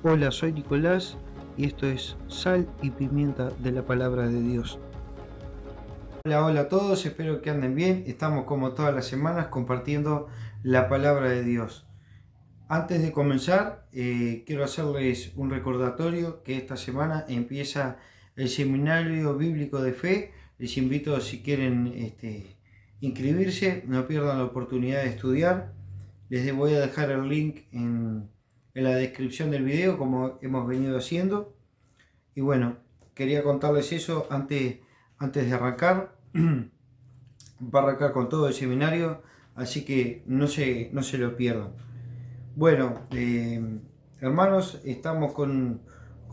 Hola, soy Nicolás y esto es Sal y Pimienta de la Palabra de Dios. Hola a todos, espero que anden bien. Estamos como todas las semanas compartiendo la Palabra de Dios. Antes de comenzar, quiero hacerles un recordatorio que esta semana empieza el Seminario Bíblico de Fe. Les invito, si quieren inscribirse, no pierdan la oportunidad de estudiar. Les voy a dejar el link en la descripción del video, como hemos venido haciendo. Y bueno, quería contarles eso antes de arrancar. Va a arrancar con todo el seminario, así que no se lo pierdan. Bueno, hermanos, estamos con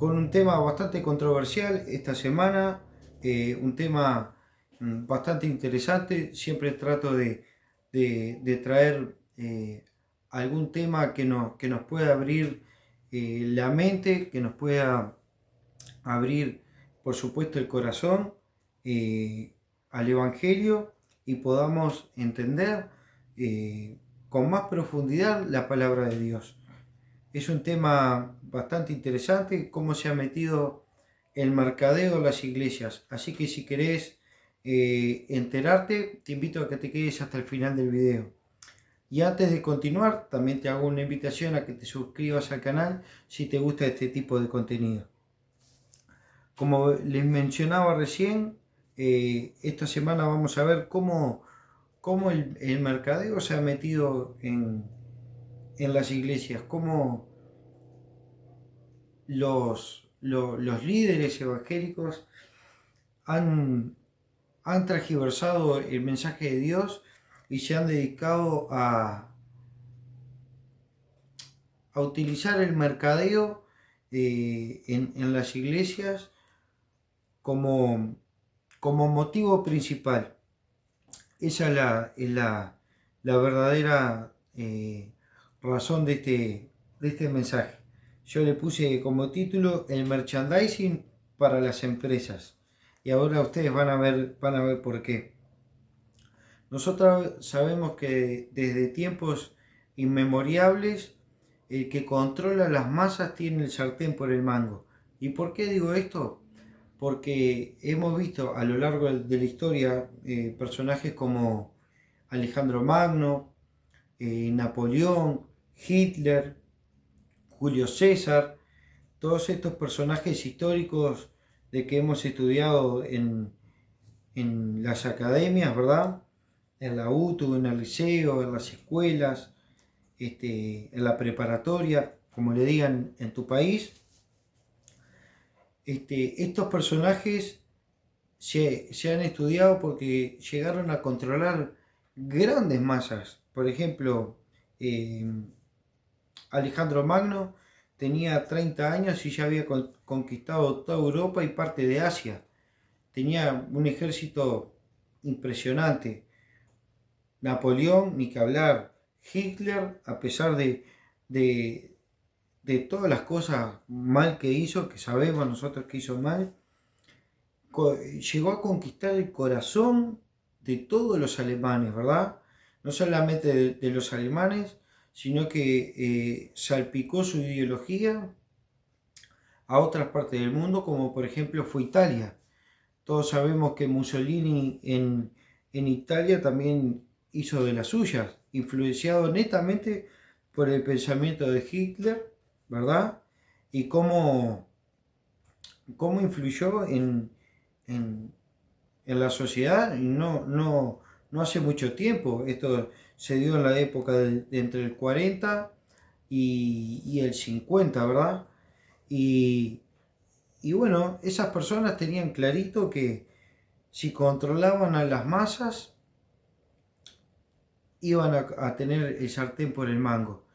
un tema bastante controversial esta semana, un tema bastante interesante. Siempre trato de traer algún tema que nos pueda abrir la mente, que nos pueda abrir, por supuesto, el corazón al Evangelio y podamos entender con más profundidad la palabra de Dios. Es un tema bastante interesante, cómo se ha metido el mercadeo en las iglesias. Así que si querés enterarte, te invito a que te quedes hasta el final del video. Y antes de continuar, también te hago una invitación a que te suscribas al canal si te gusta este tipo de contenido. Como les mencionaba recién, esta semana vamos a ver cómo el mercadeo se ha metido en las iglesias, cómo los líderes evangélicos han transgiversado el mensaje de Dios y se han dedicado a utilizar el mercadeo en las iglesias como motivo principal. Esa la verdadera razón de este mensaje. Yo le puse como título el merchandising para las empresas. Y ahora ustedes van a ver por qué. Nosotros sabemos que desde tiempos inmemorables el que controla las masas tiene el sartén por el mango. ¿Y por qué digo esto? Porque hemos visto a lo largo de la historia personajes como Alejandro Magno, Napoleón, Hitler, Julio César, todos estos personajes históricos de que hemos estudiado en las academias, ¿verdad? En la UTU, en el liceo, en las escuelas, en la preparatoria, como le digan en tu país. Estos personajes se han estudiado porque llegaron a controlar grandes masas. Por ejemplo, Alejandro Magno tenía 30 años y ya había conquistado toda Europa y parte de Asia. Tenía un ejército impresionante. Napoleón, ni que hablar. Hitler, a pesar de todas las cosas mal que hizo, que sabemos nosotros que hizo mal, llegó a conquistar el corazón de todos los alemanes, ¿verdad? No solamente de los alemanes, sino que salpicó su ideología a otras partes del mundo, como por ejemplo fue Italia. Todos sabemos que Mussolini en Italia también hizo de las suyas, influenciado netamente por el pensamiento de Hitler, ¿verdad? Y cómo influyó en, en la sociedad, y no hace mucho tiempo. Esto se dio en la época de entre el 40 y el 50, ¿verdad? Y, y bueno, esas personas tenían clarito que si controlaban a las masas, iban a tener el sartén por el mango.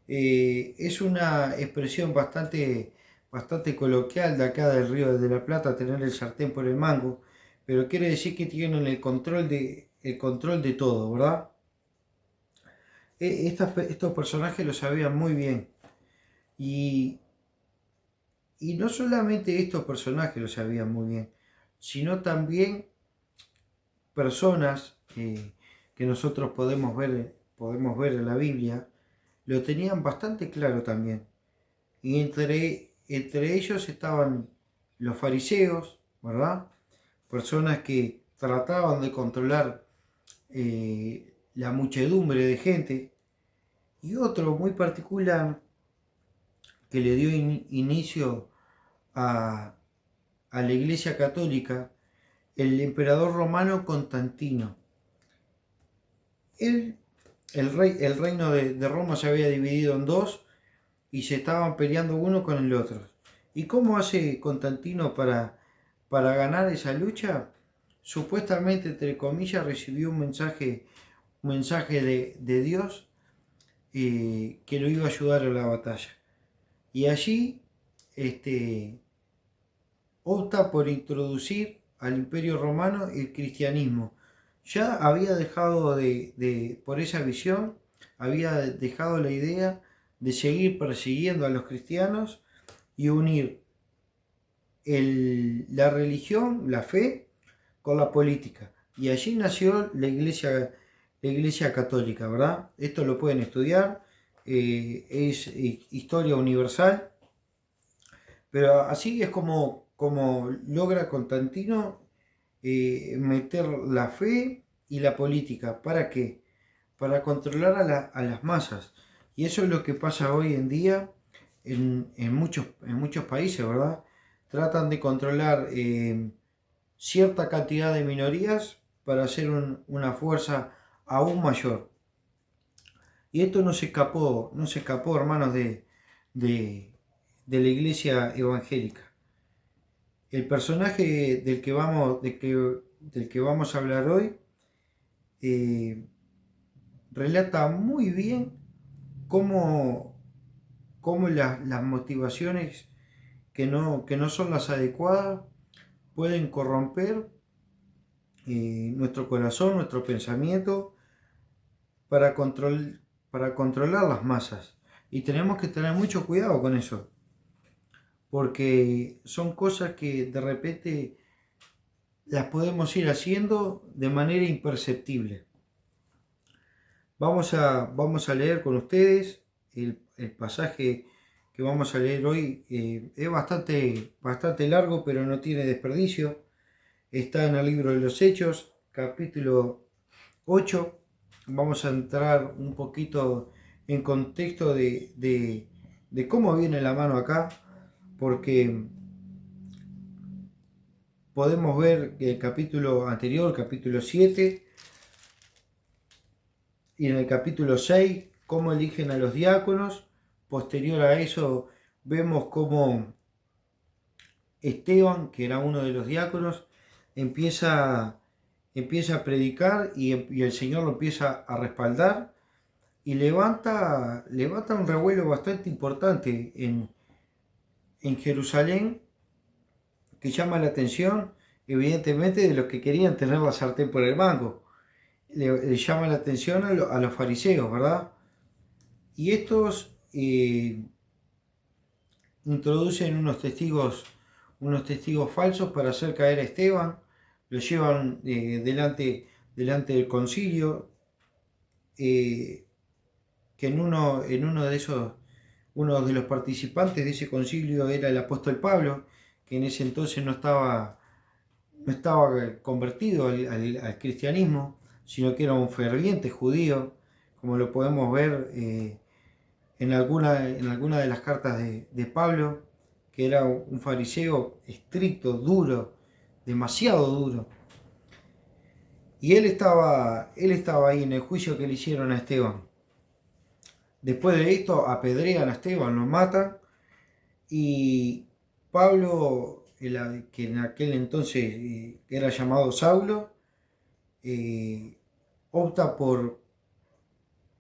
Es una expresión bastante coloquial de acá del Río de la Plata, tener el sartén por el mango, pero quiere decir que tienen el control de todo, ¿verdad? Estos personajes lo sabían muy bien. Y, y no solamente estos personajes lo sabían muy bien, sino también personas que nosotros podemos ver en la Biblia, lo tenían bastante claro también. y entre ellos estaban los fariseos, ¿verdad? Personas que trataban de controlar la muchedumbre de gente, y otro muy particular que le dio inicio a la Iglesia Católica, el emperador romano Constantino. El reino de Roma se había dividido en dos y se estaban peleando uno con el otro. ¿Y cómo hace Constantino para ganar esa lucha? Supuestamente, entre comillas, recibió un mensaje de Dios que lo iba a ayudar en la batalla. Y allí opta por introducir al Imperio Romano el cristianismo. Ya había dejado por esa visión, había dejado la idea de seguir persiguiendo a los cristianos y unir la religión, la fe, con la política. Y allí nació la Iglesia Católica, ¿verdad? Esto lo pueden estudiar, es historia universal, pero así es como logra Constantino meter la fe y la política. ¿Para qué? Para controlar a las masas. Y eso es lo que pasa hoy en día en muchos países, ¿verdad? Tratan de controlar cierta cantidad de minorías para hacer una fuerza aún mayor. Y esto no se escapó, hermanos, de la iglesia evangélica. El personaje del que vamos a hablar hoy relata muy bien cómo las motivaciones que no son las adecuadas pueden corromper nuestro corazón, nuestro pensamiento, para controlar las masas. Y tenemos que tener mucho cuidado con eso, porque son cosas que de repente las podemos ir haciendo de manera imperceptible. Vamos a leer con ustedes el pasaje que vamos a leer hoy. Es bastante largo, pero no tiene desperdicio. Está en el libro de los Hechos, capítulo 8. Vamos a entrar un poquito en contexto de cómo viene la mano acá, porque podemos ver que el capítulo anterior, capítulo 7, y en el capítulo 6, cómo eligen a los diáconos. Posterior a eso, vemos cómo Esteban, que era uno de los diáconos, empieza a predicar y el Señor lo empieza a respaldar y levanta un revuelo bastante importante en Jerusalén, que llama la atención evidentemente de los que querían tener la sartén por el mango. Le llama la atención a los fariseos, ¿verdad? Y estos introducen unos testigos falsos para hacer caer a Esteban. Lo llevan delante del concilio, que uno de los participantes de ese concilio era el apóstol Pablo, que en ese entonces no estaba convertido al cristianismo, sino que era un ferviente judío, como lo podemos ver en alguna de las cartas de Pablo, que era un fariseo estricto, duro, demasiado duro. Y él estaba ahí en el juicio que le hicieron a Esteban. Después de esto apedrean a Esteban, lo matan, y Pablo, que en aquel entonces era llamado Saulo, opta por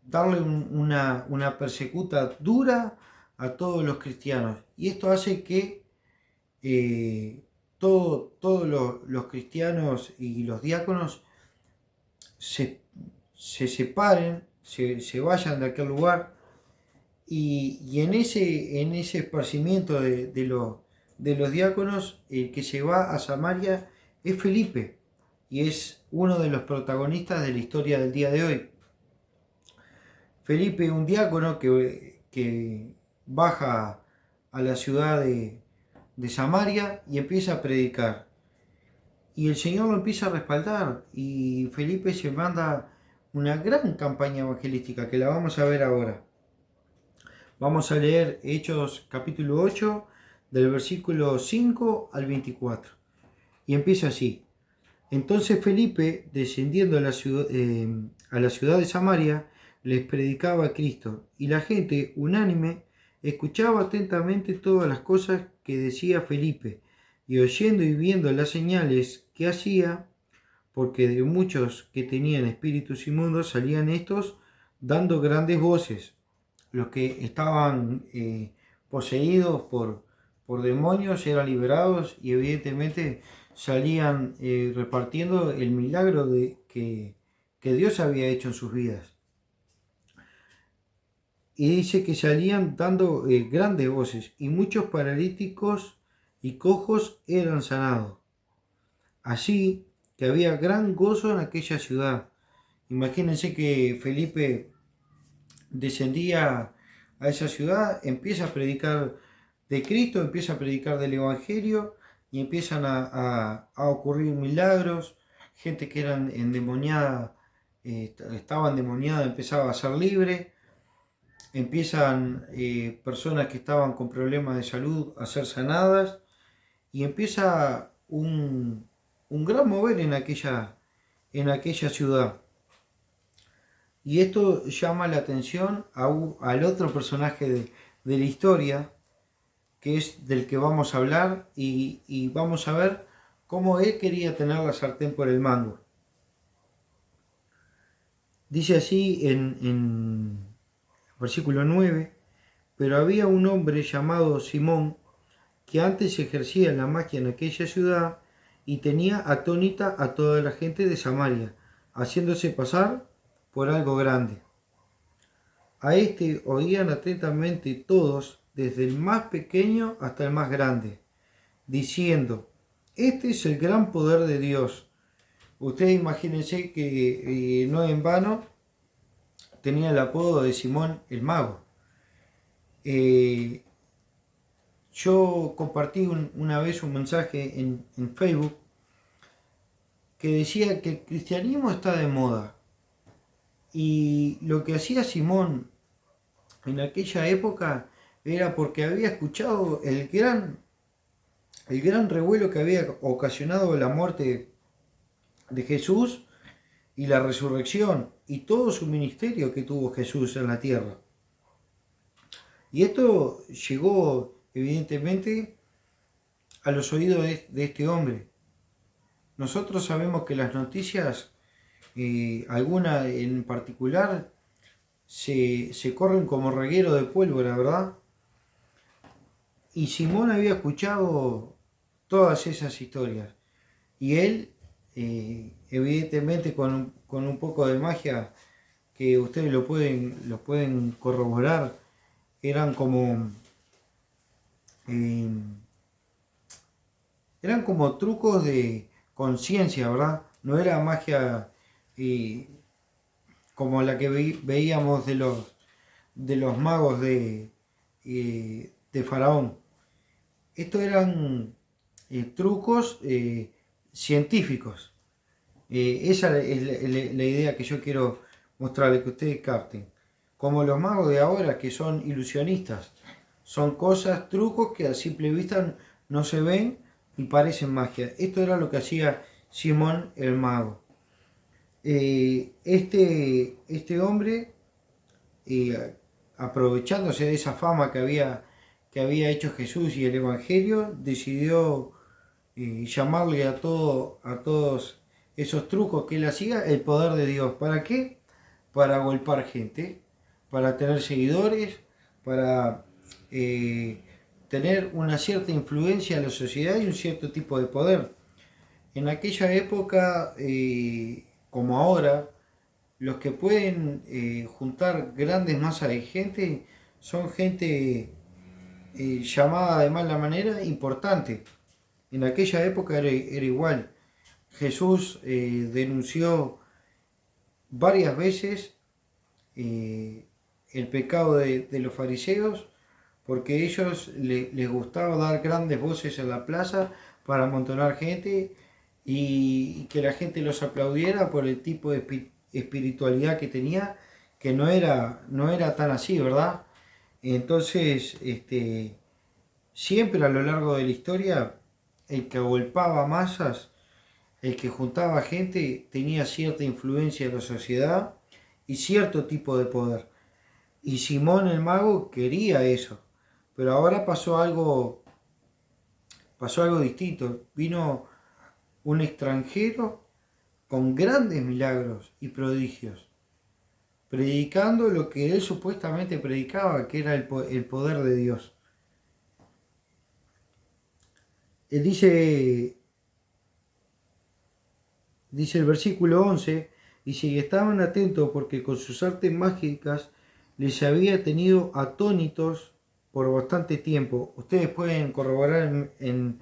darle una persecuta dura a todos los cristianos. Y esto hace que todos los cristianos y los diáconos se separen, se vayan de aquel lugar, y en ese esparcimiento de los diáconos, el que se va a Samaria es Felipe, y es uno de los protagonistas de la historia del día de hoy. Felipe, un diácono que baja a la ciudad de Samaria y empieza a predicar. Y el Señor lo empieza a respaldar y Felipe se manda una gran campaña evangelística que la vamos a ver ahora. Vamos a leer Hechos capítulo 8 del versículo 5 al 24. Y empieza así. Entonces Felipe, descendiendo a la ciudad de Samaria, les predicaba a Cristo, y la gente, unánime, escuchaba atentamente todas las cosas que decía Felipe, y oyendo y viendo las señales que hacía, porque de muchos que tenían espíritus inmundos salían estos dando grandes voces. Los que estaban poseídos por demonios eran liberados y evidentemente salían repartiendo el milagro que Dios había hecho en sus vidas. Y dice que salían dando grandes voces y muchos paralíticos y cojos eran sanados. Así que había gran gozo en aquella ciudad. Imagínense que Felipe descendía a esa ciudad, empieza a predicar de Cristo, empieza a predicar del Evangelio y empiezan a ocurrir milagros. Gente que era endemoniada, estaba endemoniada, empezaba a ser libre. Empiezan personas que estaban con problemas de salud a ser sanadas y empieza un gran mover en aquella ciudad. Y esto llama la atención al otro personaje de la historia, que es del que vamos a hablar, y vamos a ver cómo él quería tener la sartén por el mango. Dice así en versículo 9, pero había un hombre llamado Simón, que antes ejercía la magia en aquella ciudad, y tenía atónita a toda la gente de Samaria, haciéndose pasar por algo grande. A este oían atentamente todos, desde el más pequeño hasta el más grande, diciendo, este es el gran poder de Dios. Ustedes imagínense que no en vano tenía el apodo de Simón el Mago. Yo compartí una vez un mensaje en Facebook que decía que el cristianismo está de moda. Y lo que hacía Simón en aquella época era porque había escuchado el gran revuelo que había ocasionado la muerte de Jesús y la resurrección y todo su ministerio que tuvo Jesús en la tierra. Y esto llegó evidentemente a los oídos de este hombre. Nosotros sabemos que las noticias, alguna en particular, se corren como reguero de pólvora, ¿verdad? Y Simón había escuchado todas esas historias. Y él, evidentemente con un poco de magia, que ustedes lo pueden corroborar, eran como trucos de conciencia, ¿verdad? No era magia como la que veíamos de los magos de Faraón. Estos eran trucos científicos. Esa es la idea que yo quiero mostrarles, que ustedes capten. Como los magos de ahora, que son ilusionistas. Son cosas, trucos que a simple vista no se ven y parecen magia. Esto era lo que hacía Simón el Mago. Este hombre, aprovechándose de esa fama que había hecho Jesús y el Evangelio, decidió llamarle a todos esos trucos que él hacía el poder de Dios. ¿Para qué? Para golpear gente, para tener seguidores, para tener una cierta influencia en la sociedad y un cierto tipo de poder. En aquella época, como ahora, los que pueden juntar grandes masas de gente son gente llamada de mala manera importante. En aquella época era igual. Jesús denunció varias veces el pecado de los fariseos porque a ellos les gustaba dar grandes voces en la plaza para amontonar gente y que la gente los aplaudiera por el tipo de espiritualidad que tenía, que no era tan así, ¿verdad? Entonces, siempre a lo largo de la historia, el que agolpaba masas, el que juntaba gente, tenía cierta influencia en la sociedad y cierto tipo de poder. Y Simón el mago quería eso. Pero ahora pasó algo distinto. Vino un extranjero con grandes milagros y prodigios, predicando lo que él supuestamente predicaba, que era el poder de Dios. Él dice el versículo 11, dice, y estaban atentos porque con sus artes mágicas les había tenido atónitos por bastante tiempo. Ustedes pueden corroborar en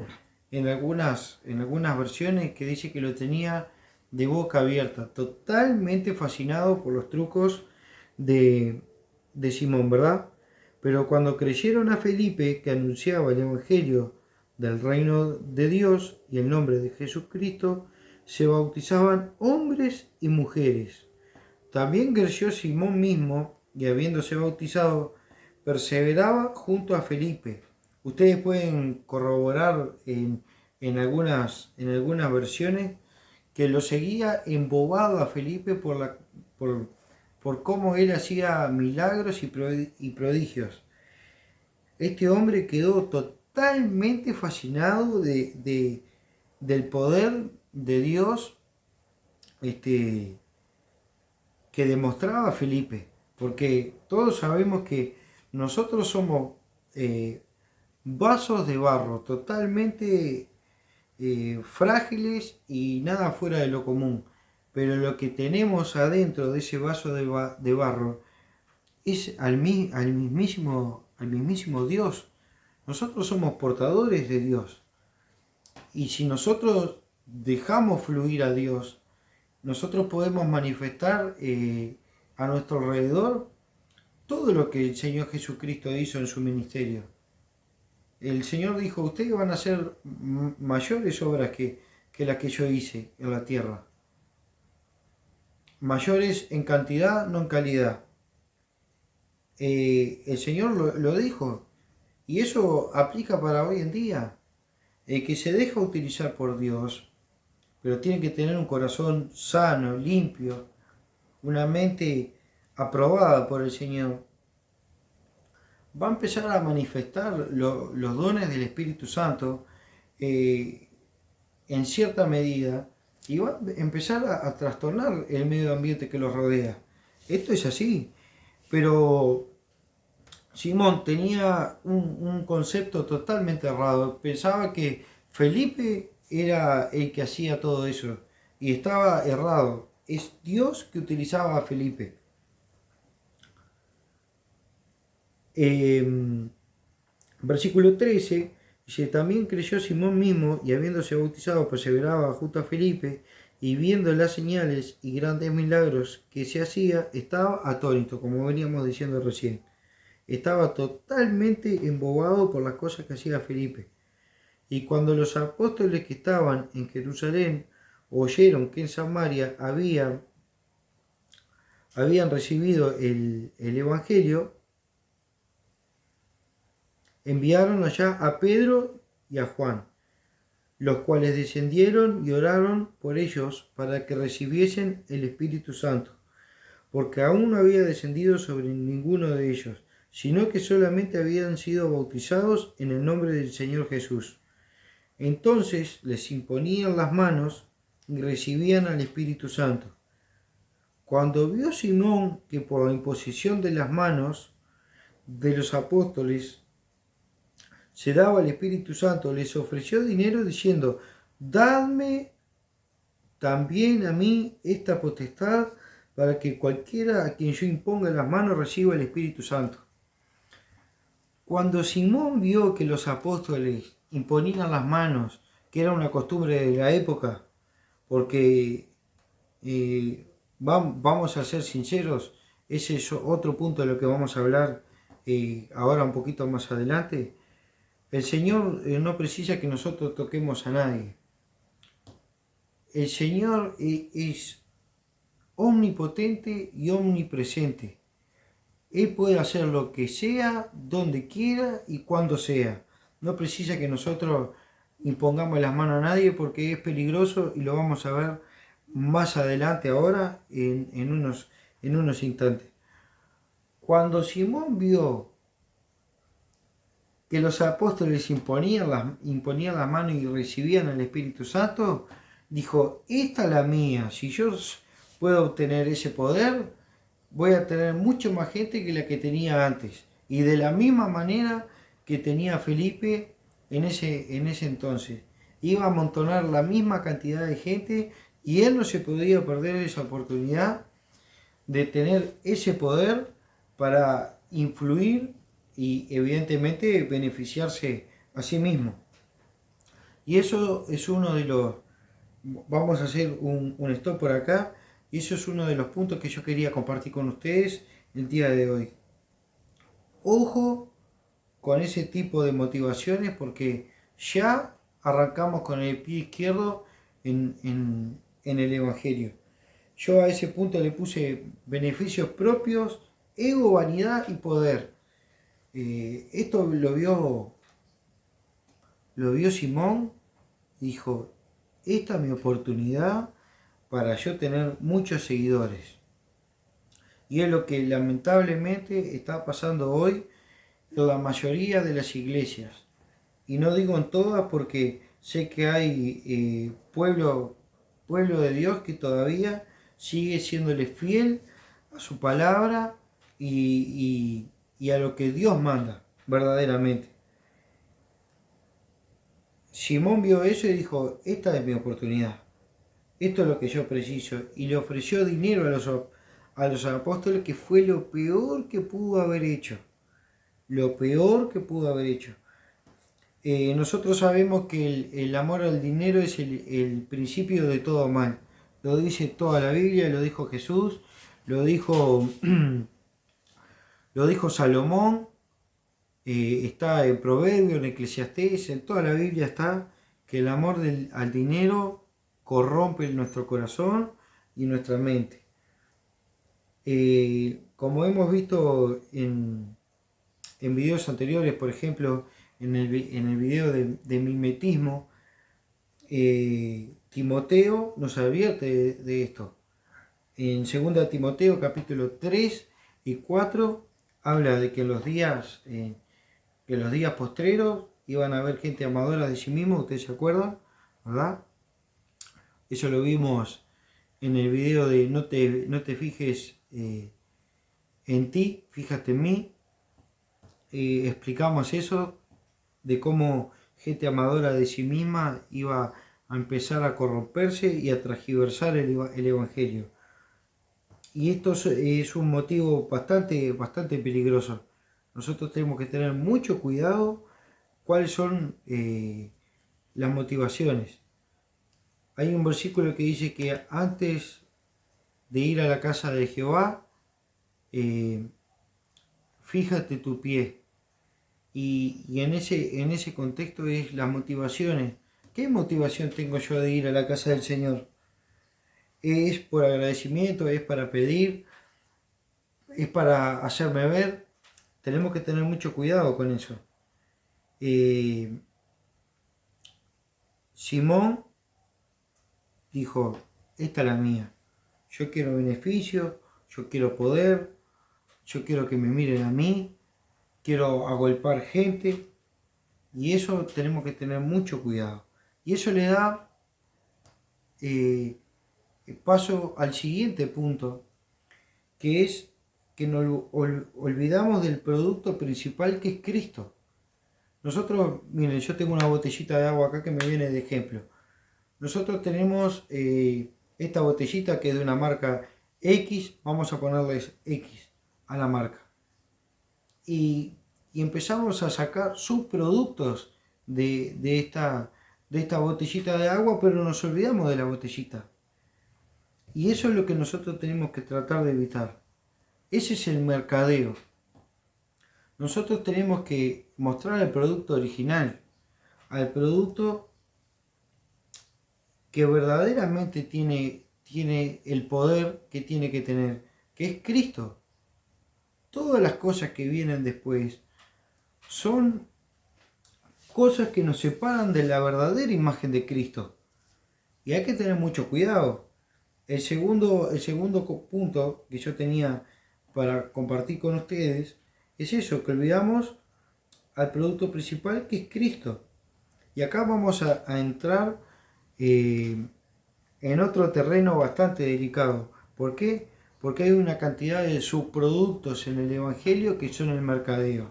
algunas versiones que dice que lo tenía de boca abierta, totalmente fascinado por los trucos de Simón, ¿verdad? Pero cuando creyeron a Felipe, que anunciaba el Evangelio del reino de Dios y el nombre de Jesucristo, se bautizaban hombres y mujeres. También creció Simón mismo, y habiéndose bautizado, perseveraba junto a Felipe. Ustedes pueden corroborar en algunas versiones que lo seguía embobado a Felipe por cómo él hacía milagros y prodigios. Este hombre quedó totalmente fascinado del poder de Dios que demostraba Felipe, porque todos sabemos que nosotros somos vasos de barro, totalmente frágiles y nada fuera de lo común, pero lo que tenemos adentro de ese vaso de barro es al mismísimo Dios. Nosotros somos portadores de Dios, y si nosotros dejamos fluir a Dios, nosotros podemos manifestar a nuestro alrededor todo lo que el Señor Jesucristo hizo en su ministerio. El Señor dijo, ustedes van a hacer mayores obras que las que yo hice en la tierra. Mayores en cantidad, no en calidad. El Señor lo dijo, y eso aplica para hoy en día. El que se deja utilizar por Dios, pero tiene que tener un corazón sano, limpio, una mente aprobada por el Señor, va a empezar a manifestar los dones del Espíritu Santo en cierta medida, y va a empezar a trastornar el medio ambiente que los rodea. Esto es así, pero Simón tenía un concepto totalmente errado. Pensaba que Felipe era el que hacía todo eso, y estaba errado. Es Dios que utilizaba a Felipe. Versículo 13 dice, también creyó Simón mismo, y habiéndose bautizado perseveraba junto a Felipe, y viendo las señales y grandes milagros que se hacía, estaba atónito, como veníamos diciendo recién. Estaba totalmente embobado por las cosas que hacía Felipe. Y cuando los apóstoles que estaban en Jerusalén oyeron que en Samaria habían recibido el Evangelio, enviaron allá a Pedro y a Juan, los cuales descendieron y oraron por ellos para que recibiesen el Espíritu Santo, porque aún no había descendido sobre ninguno de ellos, sino que solamente habían sido bautizados en el nombre del Señor Jesús. Entonces les imponían las manos y recibían al Espíritu Santo. Cuando vio Simón que por la imposición de las manos de los apóstoles se daba el Espíritu Santo, les ofreció dinero diciendo, dadme también a mí esta potestad para que cualquiera a quien yo imponga las manos reciba el Espíritu Santo. Cuando Simón vio que los apóstoles imponían las manos, que era una costumbre de la época, porque vamos a ser sinceros, ese es otro punto de lo que vamos a hablar ahora un poquito más adelante, el Señor no precisa que nosotros toquemos a nadie. El Señor es omnipotente y omnipresente. Él puede hacer lo que sea, donde quiera y cuando sea. No precisa que nosotros impongamos las manos a nadie porque es peligroso y lo vamos a ver más adelante ahora en unos instantes. Cuando Simón vio que los apóstoles imponían las manos y recibían el Espíritu Santo, dijo, esta es la mía, si yo puedo obtener ese poder, voy a tener mucho más gente que la que tenía antes. Y de la misma manera que tenía Felipe en ese entonces. Iba a amontonar la misma cantidad de gente y él no se podía perder esa oportunidad de tener ese poder para influir y evidentemente beneficiarse a sí mismo. Y eso es uno de los... Vamos a hacer un stop por acá. Y eso es uno de los puntos que yo quería compartir con ustedes el día de hoy. Ojo con ese tipo de motivaciones porque ya arrancamos con el pie izquierdo en el Evangelio. Yo a ese punto le puse beneficios propios, ego, vanidad y poder. Esto lo vio Simón y dijo, esta es mi oportunidad para yo tener muchos seguidores. Y es lo que lamentablemente está pasando hoy en la mayoría de las iglesias. Y no digo en todas porque sé que hay pueblo de Dios que todavía sigue siéndole fiel a su palabra y a lo que Dios manda verdaderamente. Simón vio eso y dijo, esta es mi oportunidad. Esto es lo que yo preciso. Y le ofreció dinero a los apóstoles, que fue lo peor que pudo haber hecho. Lo peor que pudo haber hecho. Nosotros sabemos que el amor al dinero es el principio de todo mal. Lo dice toda la Biblia, lo dijo Jesús, lo dijo Salomón, está en Proverbios, en Eclesiastés, en toda la Biblia está que el amor al dinero corrompe nuestro corazón y nuestra mente. Como hemos visto en videos anteriores, por ejemplo, en el video de mimetismo, Timoteo nos advierte de esto. En 2 Timoteo capítulo 3 y 4 habla de que en los días postreros iban a haber gente amadora de sí mismo, ustedes se acuerdan, ¿verdad? Eso lo vimos en el video de no te fijes en ti, fíjate en mí. Explicamos eso, de cómo gente amadora de sí misma iba a empezar a corromperse y a transgiversar el Evangelio. Y esto es un motivo bastante peligroso. Nosotros tenemos que tener mucho cuidado cuáles son las motivaciones. Hay un versículo que dice que antes de ir a la casa de Jehová, fíjate tu pie. Y en ese contexto es las motivaciones. ¿Qué motivación tengo yo de ir a la casa del Señor? ¿Es por agradecimiento? ¿Es para pedir? ¿Es para hacerme ver? Tenemos que tener mucho cuidado con eso. Simón dijo, esta es la mía. Yo quiero beneficio, yo quiero poder, yo quiero que me miren a mí, quiero agolpar gente. Y eso tenemos que tener mucho cuidado. Y eso le da paso al siguiente punto, que es que nos olvidamos del producto principal, que es Cristo. Nosotros, miren, yo tengo una botellita de agua acá que me viene de ejemplo. Nosotros tenemos esta botellita que es de una marca X, vamos a ponerles X a la marca. Y empezamos a sacar subproductos de esta botellita de agua, pero nos olvidamos de la botellita. Y eso es lo que nosotros tenemos que tratar de evitar. Ese es el mercadeo. Nosotros tenemos que mostrar el producto original, al producto que verdaderamente tiene el poder que tiene que tener, que es Cristo. Todas las cosas que vienen después son cosas que nos separan de la verdadera imagen de Cristo. Y hay que tener mucho cuidado. El segundo punto que yo tenía para compartir con ustedes es eso, que olvidamos al producto principal, que es Cristo. Y acá vamos a entrar en otro terreno bastante delicado. ¿Por qué? Porque hay una cantidad de subproductos en el Evangelio que son el mercadeo.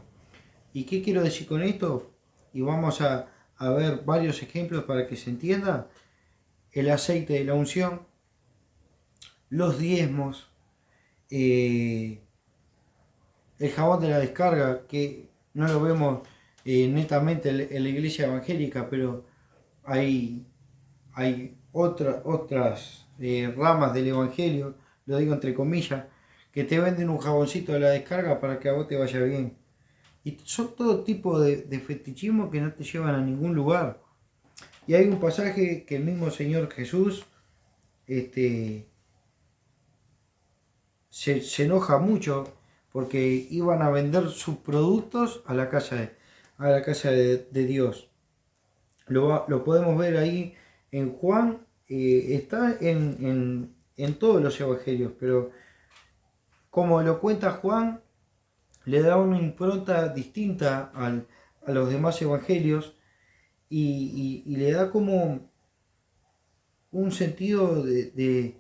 ¿Y qué quiero decir con esto? Y vamos a ver varios ejemplos para que se entienda. El aceite de la unción, los diezmos, el jabón de la descarga, que no lo vemos netamente en la iglesia evangélica, pero hay otras ramas del evangelio, lo digo entre comillas, que te venden un jaboncito de la descarga para que a vos te vaya bien. Y son todo tipo de fetichismo que no te llevan a ningún lugar. Y hay un pasaje que el mismo Señor Jesús se enoja mucho porque iban a vender sus productos a la casa de Dios. Lo podemos ver ahí en Juan, está en todos los evangelios, pero como lo cuenta Juan, le da una impronta distinta a los demás evangelios y le da como un sentido de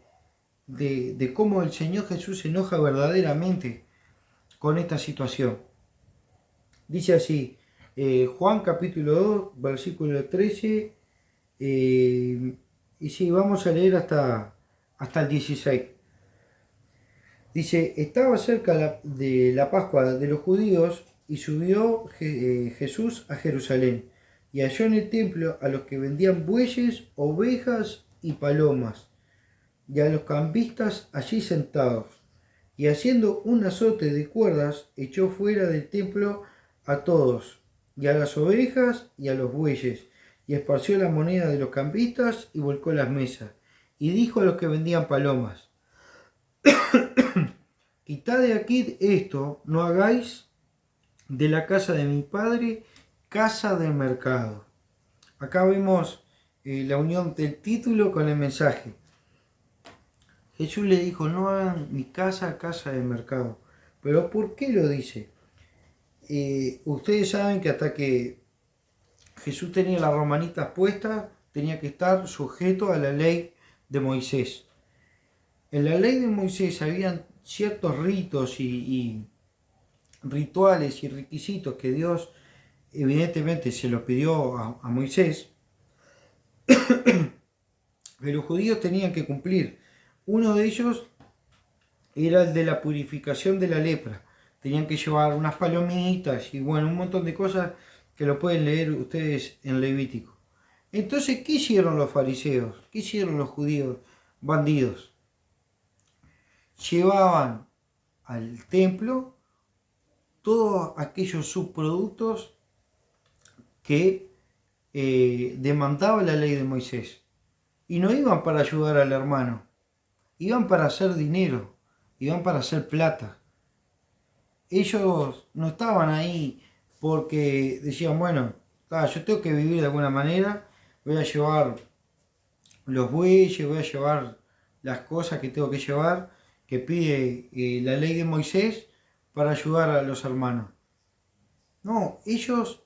cómo el Señor Jesús se enoja verdaderamente con esta situación. Dice así, Juan capítulo 2, versículo 13, y sí, vamos a leer hasta el 16. Dice, estaba cerca de la Pascua de los judíos y subió Jesús a Jerusalén y halló en el templo a los que vendían bueyes, ovejas y palomas y a los cambistas allí sentados. Y haciendo un azote de cuerdas, echó fuera del templo a todos, y a las ovejas y a los bueyes, y esparció la moneda de los cambistas y volcó las mesas. Y dijo a los que vendían palomas, quitad de aquí esto, no hagáis de la casa de mi padre casa de mercado. Acá vemos la unión del título con el mensaje. Jesús le dijo, no hagan mi casa casa de mercado. ¿Pero por qué lo dice? Ustedes saben que hasta que Jesús tenía las romanitas puestas, tenía que estar sujeto a la ley de Moisés. En la ley de Moisés habían ciertos ritos y rituales y requisitos que Dios evidentemente se los pidió a Moisés, que los judíos tenían que cumplir. Uno de ellos era el de la purificación de la lepra. Tenían que llevar unas palomitas y bueno, un montón de cosas que lo pueden leer ustedes en Levítico. Entonces, ¿qué hicieron los fariseos? ¿Qué hicieron los judíos bandidos? Llevaban al templo todos aquellos subproductos que demandaba la ley de Moisés. Y no iban para ayudar al hermano, iban para hacer dinero, iban para hacer plata. Ellos no estaban ahí porque decían, bueno, yo tengo que vivir de alguna manera, voy a llevar los bueyes, voy a llevar las cosas que tengo que llevar, que pide la ley de Moisés para ayudar a los hermanos. No, ellos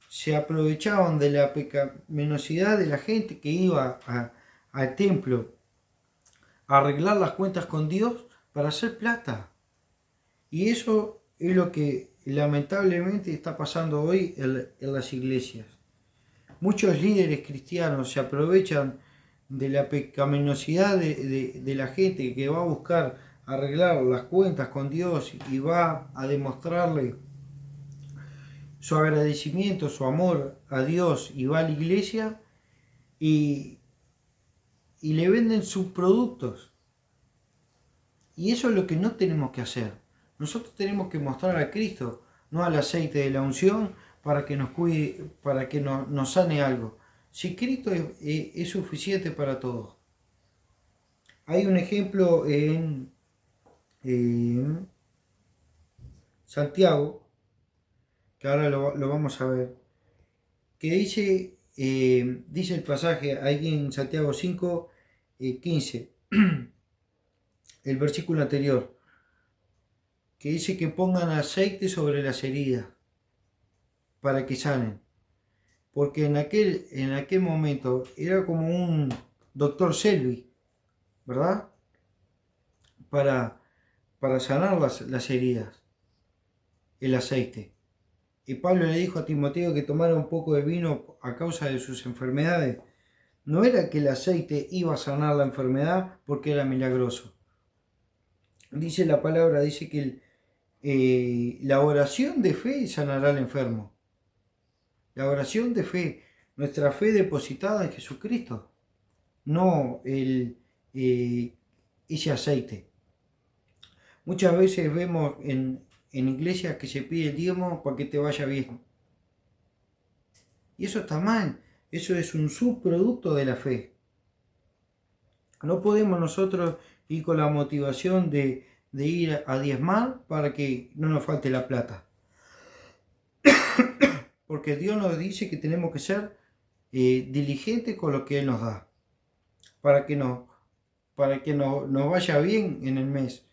se aprovechaban de la pecaminosidad de la gente que iba al templo a arreglar las cuentas con Dios para hacer plata. Y eso es lo que lamentablemente está pasando hoy en las iglesias. Muchos líderes cristianos se aprovechan de la pecaminosidad de la gente que va a buscar arreglar las cuentas con Dios y va a demostrarle su agradecimiento, su amor a Dios y va a la iglesia y le venden sus productos. Y eso es lo que no tenemos que hacer. Nosotros tenemos que mostrar a Cristo, no al aceite de la unción para que nos cuide, para que nos sane algo. Si Cristo es suficiente para todo. Hay un ejemplo en Santiago, que ahora lo vamos a ver, que dice el pasaje ahí en Santiago 5, 15, el versículo anterior, que dice que pongan aceite sobre las heridas para que sanen. Porque en aquel momento era como un doctor Selby, ¿verdad? Para sanar las heridas, el aceite. Y Pablo le dijo a Timoteo que tomara un poco de vino a causa de sus enfermedades. No era que el aceite iba a sanar la enfermedad porque era milagroso. Dice la palabra, dice que la oración de fe sanará al enfermo. La oración de fe, nuestra fe depositada en Jesucristo, no ese aceite. Muchas veces vemos en iglesias que se pide el diezmo para que te vaya bien. Y eso está mal. Eso es un subproducto de la fe. No podemos nosotros ir con la motivación de ir a diezmar para que no nos falte la plata. Porque Dios nos dice que tenemos que ser diligentes con lo que Él nos da. Para que nos vaya bien en el mes.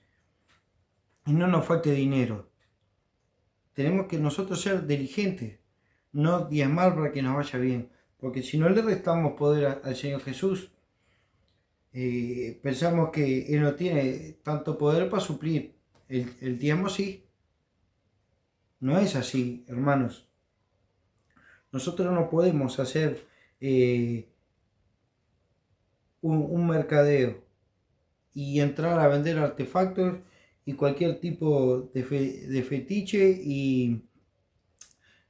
Y no nos falte dinero. Tenemos que nosotros ser diligentes. No diezmar para que nos vaya bien. Porque si no le restamos poder al Señor Jesús, pensamos que Él no tiene tanto poder para suplir. El diezmo sí. No es así, hermanos. Nosotros no podemos hacer un mercadeo y entrar a vender artefactos y cualquier tipo de fetiche y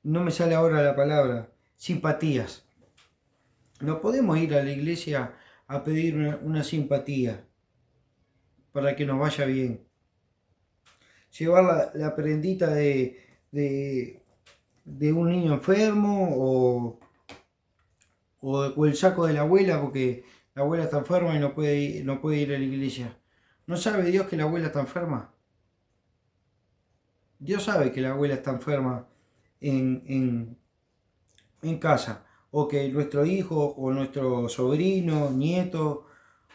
no me sale ahora la palabra, simpatías. No podemos ir a la iglesia a pedir una simpatía para que nos vaya bien. Llevar la prendita de un niño enfermo o el saco de la abuela porque la abuela está enferma y no puede ir a la iglesia. ¿No sabe Dios que la abuela está enferma? Dios sabe que la abuela está enferma en casa, o que nuestro hijo o nuestro sobrino, nieto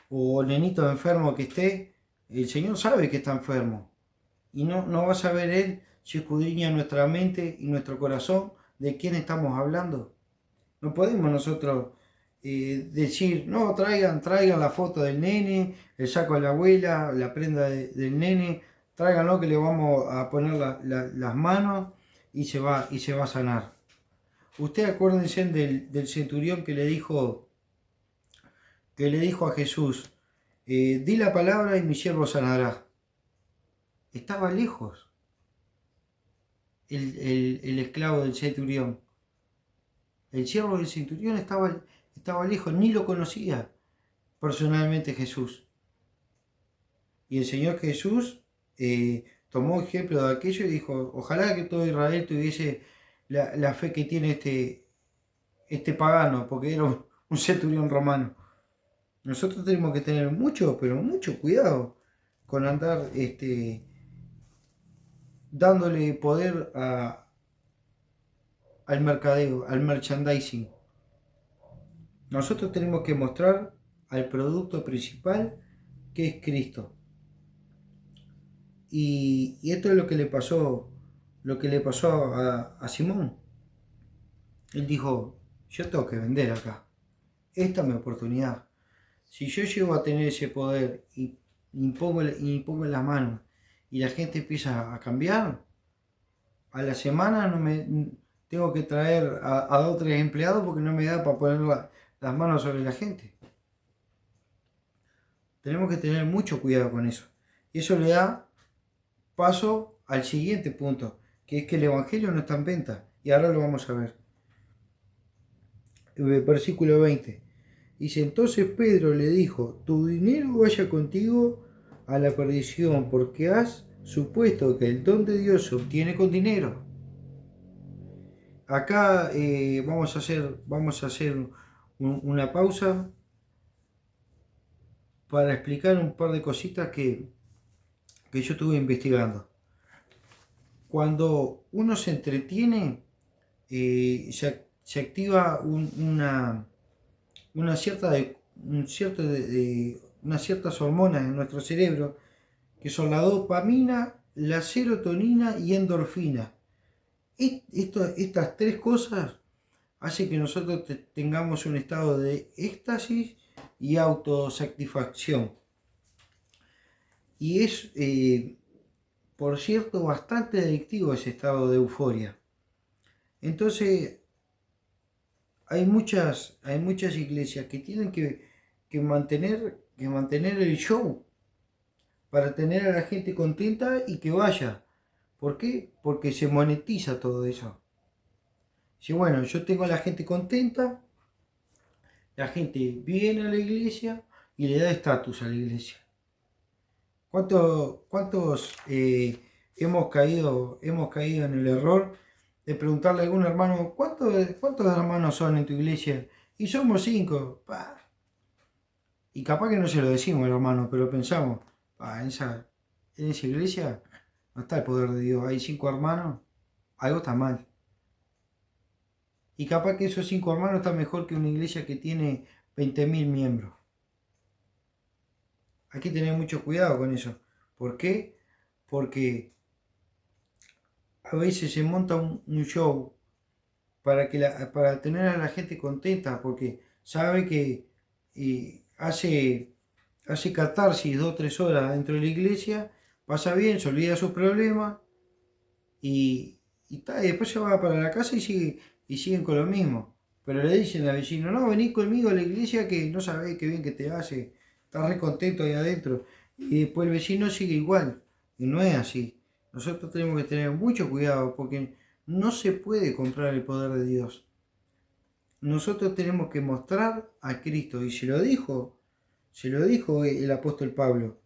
o nenito enfermo que esté, el Señor sabe que está enfermo. Y no va a saber Él si escudriña nuestra mente y nuestro corazón de quién estamos hablando. No podemos nosotros decir, no, traigan la foto del nene, el saco de la abuela, la prenda del nene, tráiganlo que le vamos a poner las manos y se va a sanar. Ustedes acuérdense del centurión que le dijo a Jesús, di la palabra y mi siervo sanará. Estaba lejos el esclavo del centurión. El siervo del centurión estaba lejos, ni lo conocía personalmente Jesús. Y el Señor Jesús tomó ejemplo de aquello y dijo, ojalá que todo Israel tuviese la fe que tiene este pagano, porque era un centurión romano. Nosotros tenemos que tener mucho, pero mucho cuidado con andar dándole poder al mercadeo, al merchandising. Nosotros tenemos que mostrar al producto principal que es Cristo. Y esto es lo que le pasó a Simón. Él dijo, yo tengo que vender acá. Esta es mi oportunidad. Si yo llego a tener ese poder y pongo en las manos y la gente empieza a cambiar, a la semana no me tengo que traer a 2 o 3 empleados porque no me da para poner las manos sobre la gente. Tenemos que tener mucho cuidado con eso. Y eso le da paso al siguiente punto, que es que el Evangelio no está en venta. Y ahora lo vamos a ver. Versículo 20. Dice, entonces Pedro le dijo, tu dinero vaya contigo a la perdición, porque has supuesto que el don de Dios se obtiene con dinero. Acá vamos a hacer una pausa para explicar un par de cositas que yo estuve investigando. Cuando uno se entretiene, se activa una cierta unas ciertas hormonas en nuestro cerebro, que son la dopamina, la serotonina y endorfina. Estas tres cosas hacen que nosotros tengamos un estado de éxtasis y autosatisfacción. Y es, por cierto, bastante adictivo ese estado de euforia. Entonces, hay muchas iglesias que tienen que mantener el show para tener a la gente contenta y que vaya. ¿Por qué? Porque se monetiza todo eso. Si bueno, yo tengo a la gente contenta, la gente viene a la iglesia y le da estatus a la iglesia. ¿Cuántos hemos caído en el error de preguntarle a algún hermano, ¿cuántos hermanos son en tu iglesia? Y somos 5. Y capaz que no se lo decimos, hermano, pero pensamos, en esa iglesia no está el poder de Dios, hay 5 hermanos, algo está mal. Y capaz que esos 5 hermanos están mejor que una iglesia que tiene 20.000 miembros. Hay que tener mucho cuidado con eso. ¿Por qué? Porque a veces se monta un show para tener a la gente contenta, porque sabe que hace catarsis 2 o 3 horas dentro de la iglesia, pasa bien, se olvida sus problemas y después se va para la casa y siguen con lo mismo. Pero le dicen al vecino, no, vení conmigo a la iglesia que no sabés qué bien que te hace, estás re contento ahí adentro. Y después el vecino sigue igual. Y no es así. Nosotros tenemos que tener mucho cuidado porque no se puede comprar el poder de Dios. Nosotros tenemos que mostrar a Cristo. Y se lo dijo el apóstol Pablo.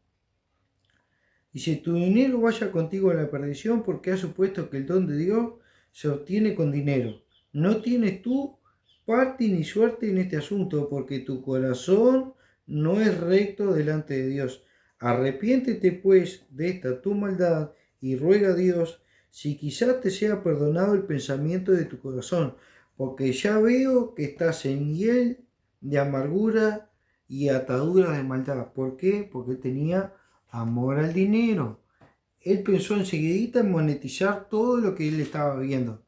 Dice, tu dinero vaya contigo a la perdición porque has supuesto que el don de Dios se obtiene con dinero. No tienes tú parte ni suerte en este asunto porque tu corazón no es recto delante de Dios. Arrepiéntete pues de esta tu maldad y ruega a Dios si quizás te sea perdonado el pensamiento de tu corazón, porque ya veo que estás en hiel de amargura y atadura de maldad. ¿Por qué? Porque tenía amor al dinero. Él pensó enseguidita en monetizar todo lo que él estaba viendo.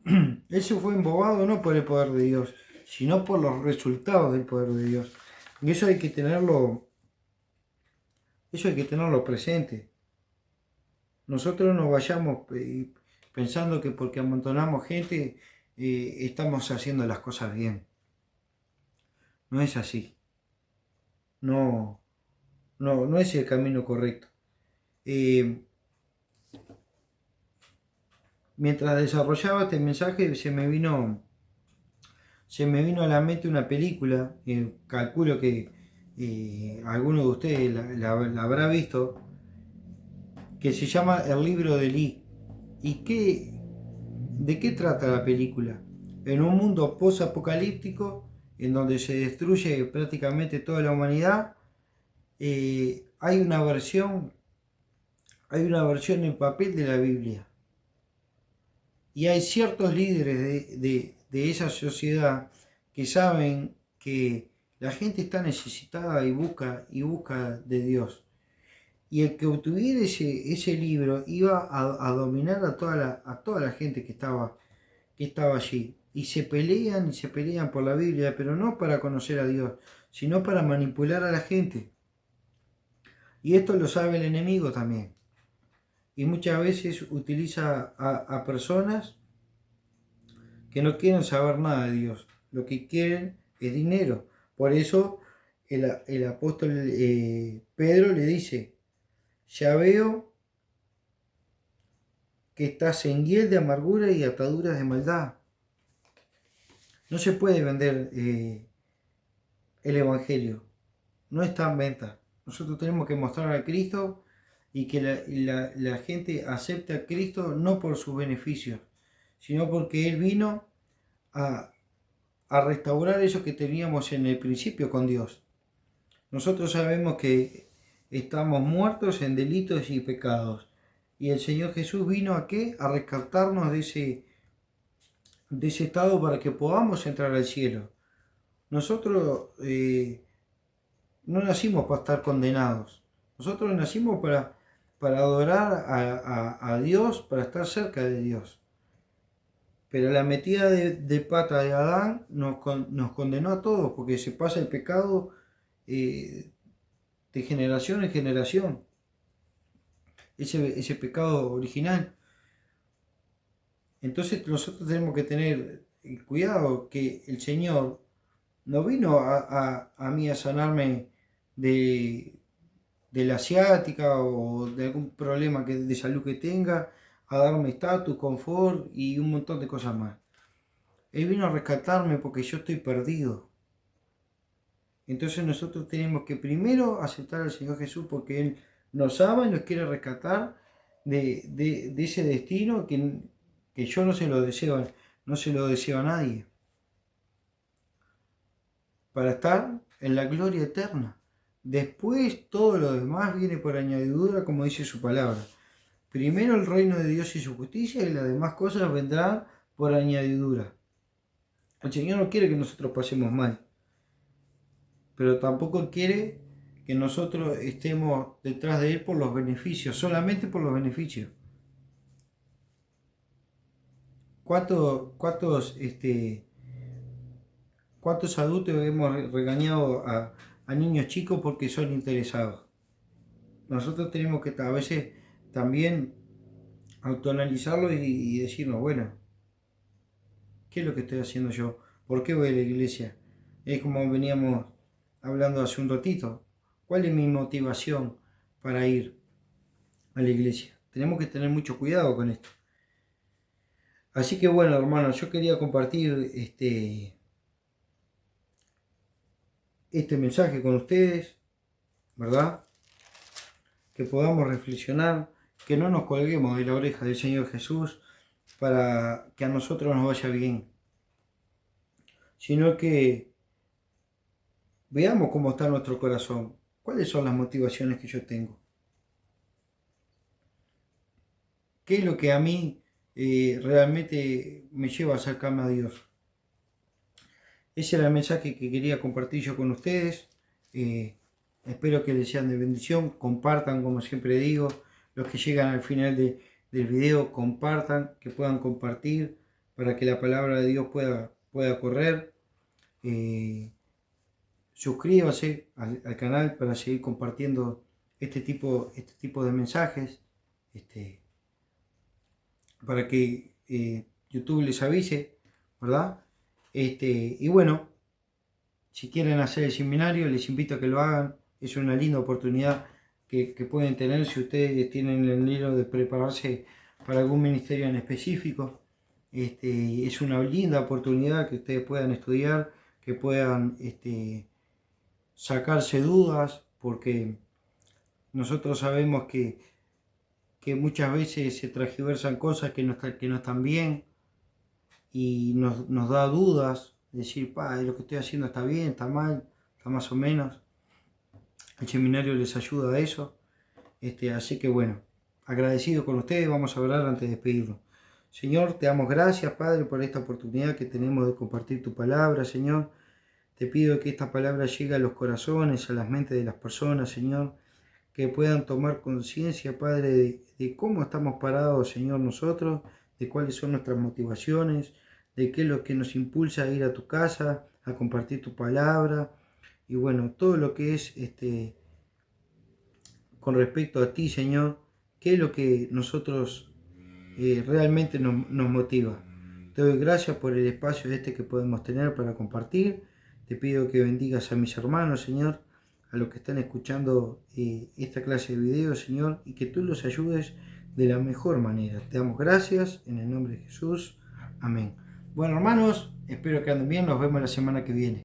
Él se fue embobado no por el poder de Dios, sino por los resultados del poder de Dios. Y eso hay que tenerlo presente. Nosotros no vayamos pensando que porque amontonamos gente estamos haciendo las cosas bien. No es así. No es el camino correcto. Mientras desarrollaba este mensaje se me vino a la mente una película, calculo que alguno de ustedes la habrá visto, que se llama El libro de Lee. ¿Y de qué trata la película? En un mundo post-apocalíptico, en donde se destruye prácticamente toda la humanidad, hay una versión en papel de la Biblia. Y hay ciertos líderes de esa sociedad que saben que la gente está necesitada y busca de Dios. Y el que obtuviera ese libro iba a dominar a toda la gente que estaba allí. Y se pelean por la Biblia, pero no para conocer a Dios, sino para manipular a la gente. Y esto lo sabe el enemigo también. Y muchas veces utiliza a personas que no quieren saber nada de Dios. Lo que quieren es dinero. Por eso el apóstol Pedro le dice, ya veo que estás en hiel de amargura y ataduras de maldad. No se puede vender el Evangelio. No está en venta. Nosotros tenemos que mostrar a Cristo y que la gente acepte a Cristo no por sus beneficios, sino porque Él vino a restaurar eso que teníamos en el principio con Dios. Nosotros sabemos que estamos muertos en delitos y pecados. Y el Señor Jesús vino ¿a qué? A rescatarnos de ese estado para que podamos entrar al cielo. Nosotros no nacimos para estar condenados. Nosotros nacimos para adorar a Dios, para estar cerca de Dios. Pero la metida de pata de Adán nos condenó a todos, porque se pasa el pecado de generación en generación. Ese pecado original. Entonces nosotros tenemos que tener cuidado que el Señor no vino a mí a sanarme de la asiática o de algún problema de salud que tenga, a darme estatus, confort y un montón de cosas más. Él vino a rescatarme porque yo estoy perdido. Entonces nosotros tenemos que primero aceptar al Señor Jesús porque Él nos ama y nos quiere rescatar de ese destino que yo no se lo deseo a nadie. Para estar en la gloria eterna. Después todo lo demás viene por añadidura, como dice su palabra. Primero el reino de Dios y su justicia, y las demás cosas vendrán por añadidura. El Señor no quiere que nosotros pasemos mal, pero tampoco quiere que nosotros estemos detrás de Él por los beneficios, solamente por los beneficios. ¿Cuántos adultos hemos regañado a niños chicos porque son interesados? Nosotros tenemos que a veces también autoanalizarlo y decirnos, bueno, ¿qué es lo que estoy haciendo yo? ¿Por qué voy a la iglesia? Es como veníamos hablando hace un ratito. ¿Cuál es mi motivación para ir a la iglesia? Tenemos que tener mucho cuidado con esto. Así que bueno, hermanos, yo quería compartir este mensaje con ustedes, ¿verdad? Que podamos reflexionar, que no nos colguemos de la oreja del Señor Jesús para que a nosotros nos vaya bien, sino que veamos cómo está nuestro corazón, cuáles son las motivaciones que yo tengo, qué es lo que a mí realmente me lleva a acercarme a Dios. Ese era el mensaje que quería compartir yo con ustedes. Espero que les sean de bendición. Compartan, como siempre digo, los que llegan al final del video, compartan, que puedan compartir para que la palabra de Dios pueda correr. Suscríbanse al canal para seguir compartiendo este tipo de mensajes, para que YouTube les avise, ¿verdad? Y bueno, si quieren hacer el seminario, les invito a que lo hagan. Es una linda oportunidad que pueden tener si ustedes tienen el anhelo de prepararse para algún ministerio en específico. Es una linda oportunidad que ustedes puedan estudiar, que puedan sacarse dudas, porque nosotros sabemos que muchas veces se transgiversan cosas que no están bien y nos da dudas, decir, lo que estoy haciendo está bien, está mal, está más o menos. El seminario les ayuda a eso. Así que bueno, agradecido con ustedes, vamos a orar antes de despedirnos. Señor, te damos gracias, Padre, por esta oportunidad que tenemos de compartir tu palabra, Señor. Te pido que esta palabra llegue a los corazones, a las mentes de las personas, Señor, que puedan tomar conciencia, Padre, de cómo estamos parados, Señor, nosotros, de cuáles son nuestras motivaciones, de qué es lo que nos impulsa a ir a tu casa, a compartir tu palabra, y bueno, todo lo que es con respecto a ti, Señor, qué es lo que nosotros realmente nos motiva. Te doy gracias por el espacio que podemos tener para compartir. Te pido que bendigas a mis hermanos, Señor, a los que están escuchando esta clase de videos, Señor, y que tú los ayudes de la mejor manera. Te damos gracias en el nombre de Jesús. Amén. Bueno, hermanos, espero que anden bien. Nos vemos la semana que viene.